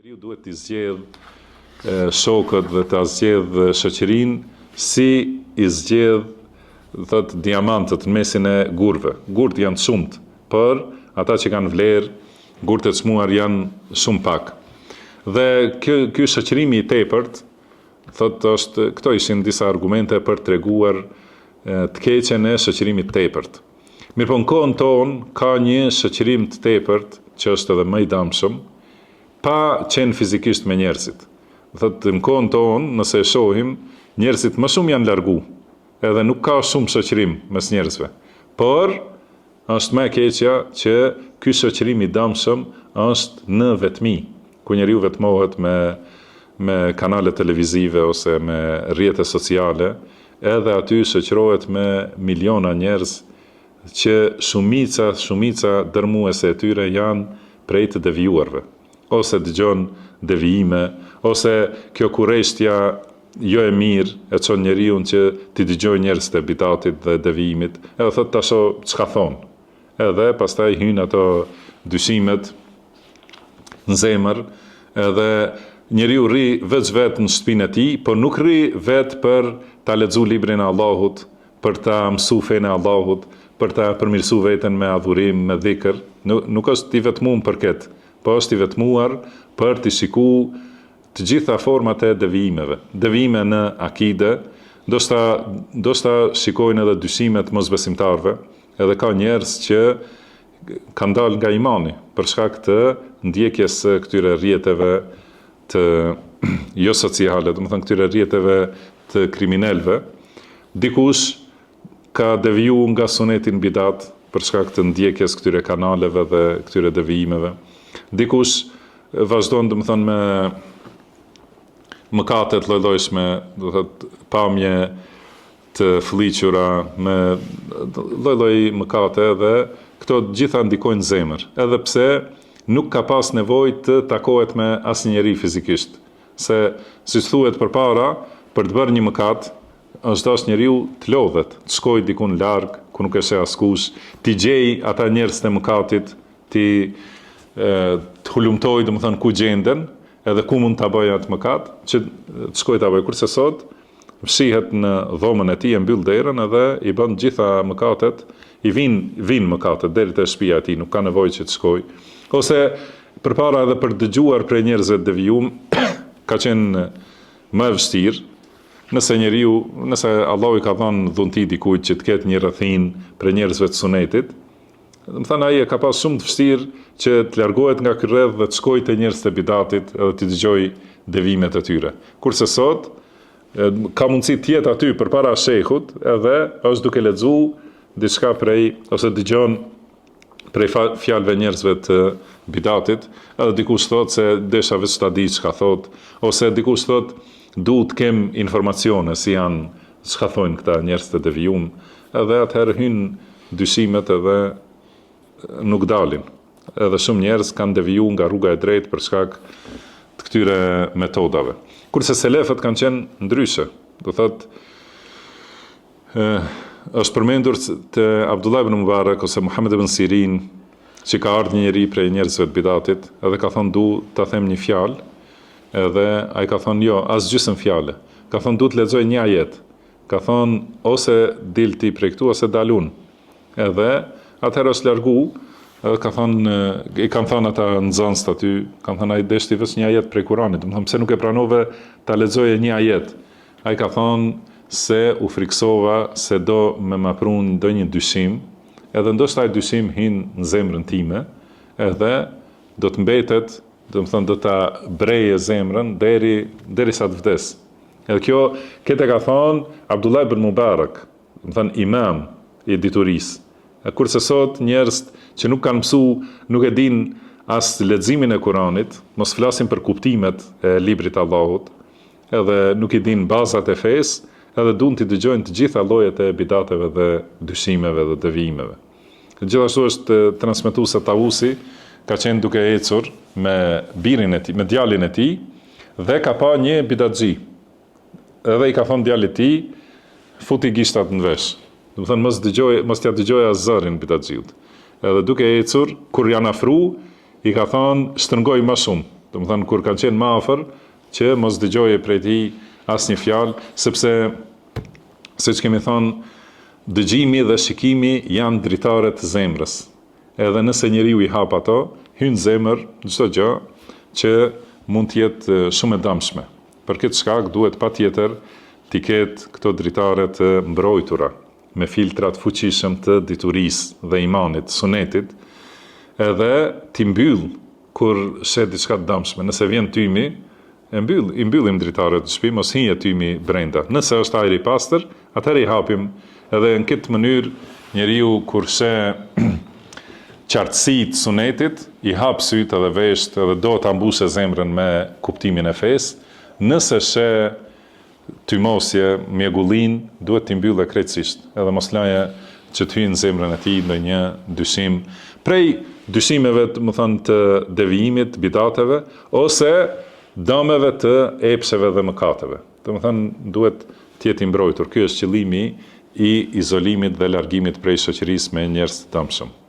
Njeriu duhet t'i zgjedh shokët dhe t'a zgjedh shoqërinë si i zgjedh diamantët në mesin e gurëve. Gurët janë shumët, por ata që kanë vlerë, gurët e çmuar janë shumë pak. Dhe ky shoqërimi i tepërt, këto ishin disa argumente për treguar të keqen e shoqërimit të tepërt. Mirëpo në kohën tonë ka një shoqërim të tepërt që është edhe më i dëmshëm, pa qenë fizikisht me njerëzit. Në kohën tonë, nëse e shohim, njerëzit më shumë janë largu, edhe nuk ka shumë shoqërim mes njerëzve. Por, është më e keqja që ky shoqërim i dëmshëm është në vetmi, ku njeriu vetmohet me kanale televizive ose me rrjete sociale, edhe aty shoqërohet me miliona njerëz që shumica dërmuese e tyre janë prej të devijuarve, ose dëgjon devijime, ose kjo kurreshtja jo e mirë e çon njeriu që t'i dëgjojë njerëz të bidatit dhe devijimit, edhe thotë tash çka thon. Edhe pastaj hyn ato dyshimet në zemër, edhe njeriu rri vetë në shtëpinë e tij, por nuk rri vetë për ta lexuar librin e Allahut, për ta mësuar fenë e Allahut, për ta përmirësuar veten me adhurim, me dhikr. Nuk është i vetmuar për këtë, po është i vetmuar për të shikuar të gjitha format e devijimeve. Devijime në akide, ndoshta shikojnë edhe dyshimet mosbesimtarëve, edhe ka njerëz që kanë dalë nga imani për shkak të ndjekjes së këtyre rrjeteve të jo sociale, domethënë këtyre rrjeteve të kriminalëve. Dikush ka deviju nga suneti në bidat për shkak të ndjekjes këtyre kanaleve dhe këtyre devijimeve. Dikush vazhdon domethënë me mëkate të lloj-llojshme, do thotë pamje të fëlliqura, me lloj-lloj mëkate, dhe këto gjitha ndikojnë zemër, edhe pse nuk ka pas nevojë të takohet me asnjëri fizikisht, se siç thuhet përpara, për të bërë një mëkat, është dash njeriu të lodhet, të shkojë diku në larg, ku nuk e sheh askush, t'i gjej ata njerëz të mëkatit, të hulumtoj, domethënë ku gjenden, edhe ku mund ta bëjë atë mëkat, që të shkojë ta bëjë. Kurse sot fshihet në dhomën e tij, e mbyll derën edhe i bën gjitha mëkatet, i vinë mëkatet deri te shtëpia e tij, nuk ka nevojë që të shkojë. Ose përpara edhe për dëgjuar prej njerëzve të devijum, ka qenë më e vështirë. Nëse Allahu i ka dhënë dhunti dikujt që të ketë një rrethinë për njerëzve të sunetit, më thënë ai e ka pas shumë të vështirë që të largohet nga ky rreth dhe të shkojë te njerëz të bidatit edhe të dëgjojë devijimet e tyre. Kurse sot ka mundësi të jetë aty përpara shehut, edhe është duke lexuar diçka ose dëgjon prej fjalëve njerëzve të bidatit, edhe dikush thotë se desha vetë ta di çka thotë, ose dikush thotë duhet të kem informacione si janë, çka thonë këta njerëz të devijum, edhe atëherë hyn dyshimet edhe nuk dalin. Edhe shumë njerëz kanë deviju nga rruga e drejtë për shkak të këtyre metodave. Kurse selefët kanë qenë ndryshe. Do thotë është përmendur te Abdullah ibn Mubarak ose Muhammed ibn Sirin, që ka ardhur një njeri prej njerëzve të bidatit, edhe ka thonë du ta them një fjalë, edhe ai ka thonë jo, as gjysmë fjale. Ka thonë du të lexoj një ajet. Ka thonë ose dil ti prej këtu ose dalun. Edhe atëherë është largu, ka thonë, i kanë thënë ata nxënës aty, kanë thënë ai deshti vetëm një ajet prej Kuranit, domethënë pse nuk e pranove ta lexoje një ajet. Ai ka thonë se u friksova se do me ma prun ndonjë dyshim, edhe ndoshta ai dyshim hin në zemrën time, edhe do të mbetet, domethënë do ta breje zemrën derisa të vdes. Edhe këtë ka thonë Abdullah ibn Mubarak, domethënë imam i diturisë. Kurse sot njerëz që nuk kanë mësuar, nuk e dinë as leximin e Kuranit, mos flasin për kuptimet e librit të Allahut, edhe nuk i dinë bazat e fesë, edhe duan të dëgjojnë të gjitha llojet e bidateve dhe dyshimeve dhe devijimeve. Gjithashtu është transmetuar se Tausi ka qenë duke ecur me birin e tij, me djalin e tij, dhe ka pa një bidatxhi. Edhe i ka thonë djalit të tij, futi gishtat në vesh. Domethënë mos t'ia dëgjoja zërin bidatxhiut. Edhe duke ecur, kur janë afru, i ka thonë shtrëngoj më shumë. Domethënë kur kanë qenë më afër që mos dëgjoje prej tij asnjë fjalë, sepse siç kemi thënë, dëgjimi dhe shikimi janë dritare të zemrës. Edhe nëse njeriu i hap ato, hyn zemër çdo gjë që mund të jetë shumë e dëmshme. Për këtë shkak duhet patjetër t'i ketë këto dritare të mbrojtura me filtrat fuqishëm të diturisë dhe imanit, sunetit, edhe t'i mbyll kur shet diçka të dëmshme. Nëse vjen tymi, i mbyllim dritaret të shtëpi, mos hinje tymi brenda. Nëse është ajri i pastër, atëherë i hapim. Edhe në këtë mënyrë njeriu kur sheh qartësitë sunetit, i hap sytë edhe vesht edhe do ta mbushe zemrën me kuptimin e fesë. Nëse sheh tymosje, mjegullin, duhet t'i mbyllë krejtësisht, edhe mos laje që të hyjë në zemrën e tij ndonjë dyshim, prej dyshimeve të devijimit, bidateve, ose dëmeve të epsheve dhe mëkateve. Duhet të jetë i mbrojtur. Ky është qëllimi i izolimit dhe largimit prej shoqërisë me njerëz të dëmshëm.